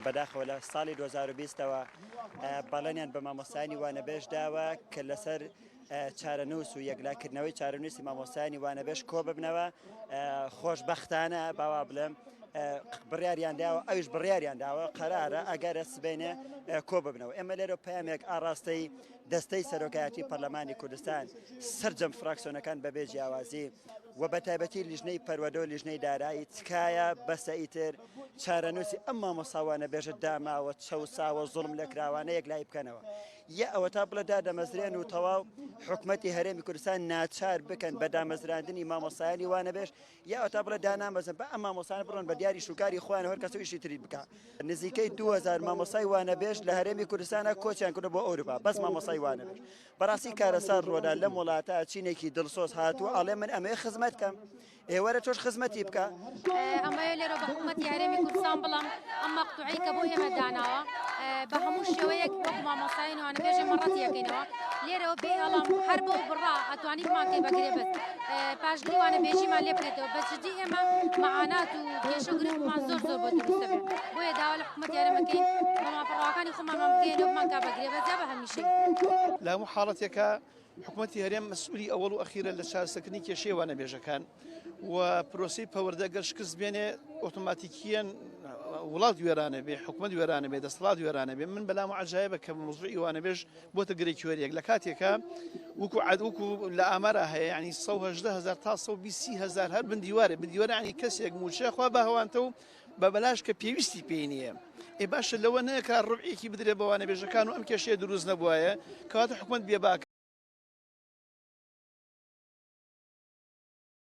بەداخەوە لە ساڵی 2020ەوە بەڵێنیان بە مامۆستایانی وانەبێژ داوە کە لەسەر چارەنووس و یەکلاکردنەوەی چارەنووسی مامۆستایانی وانەبێژ کۆ ببنەوە. خۆشبەختانە باوا بڵێم بڕیاریان داوە، ئەویش بڕیاریان داوە قەرارە ئەگەرە سبێنێ کۆ ببنەوە. ئێمە لێرە پامێک ئاڕاستەی دەستەی سەرۆکایەتی پەرلەمانی کوردستان سرجەم فراکسیۆنەکان بەبێ جیاوازی و بە تایبەتی لیژنەی پەروەدە و لیژنەی دارایی تکایە بەسە ئیتر چارەنووسی ئەم مامۆساوانە بێژە داماوە چەوساوە زوڵم لە کراوانە یەک لای بکەنەوە. یا ئەوە تا بڵێدا دەمەزرێن و تەواو حکوومەتی هەرێمی کوردستان ناچار بکەن بە دامەزراندنی مامۆسایانی وانەبێژ، یا ئەوە تا بڵێ دانامەزن بە ئەم مامۆسانە بڕۆن بە دیاری شوکاری خۆیان هەر کەس ئیشی تری بکە. نزیکەی 2000 مامۆسای وانەبێژ لە هەرێمی کوردستانە کۆچیان کردو بۆ ئەوروپا، بەس مامۆسای وانەبێژ. بەڕاستی کارەسار ڕۆدا لە وڵاتە چینێکی دڵسۆز هاتووە ئەڵێ من ئەمەیە خزمەت کەم، ئێوەرە تۆش خزمەتی بکە. ئەمەیە لێرە بە حکوومەتی هەرێمی کوردستان بڵام ئەم مەقتوعەی کە بۆ ئێمە داناوە بە هەموو شێوەیەک وەکو مامۆستایان وانەبێژی مەڕەتی یەکەینەوە لێرەوە بێ ئەڵام هەر بۆ بڕا ئەتوانیتمان تێ بەگرێ بێت پاشگری وانەبێژیمان لێ بکرێتەوە بەجددی ئێمە معانات و کێشە و گرفتمان زۆر بۆ دروستە بێت. بۆیە داوا لە حکوومەتی هەرێمەکەی بە مافەڕەوەکانی خۆمانمان بگەین و بمان کا بەگرێ بەجا بە هەمیشەی. لە هەموو حاڵەتێکە حکوومەتی هەرێم مەسئولی ئەوەڵ و ئەخیرە لە چارەسەرکردنی کێشەی وانەبێژەکان و پرۆسی پەوەردە گەر شکست بێنێ ئۆتۆماتیکیەن وڵات وێرانە بێ، حکوومەت وێرانە بێ، دەسەڵات وێرانە بێ. من بەلام عەجایبە کە موزوعی وانەبێژ بۆتە گرێکوەریەک لە کاتێکە وەکو لە ئامارە هەیە یعنی 118,000 تا 120,000 هەر بندیوارە ینی کەسێک موچە خوا بە هەوانتە و بە بەلاش کە پێویستی پێی نییە. باشە لەوە نەکە ڕوعێکی بدرێ بە وانەبێژەکان و ئەم کێشەیە دروست نەبووایە کەواتە حکوومەت بێباکە.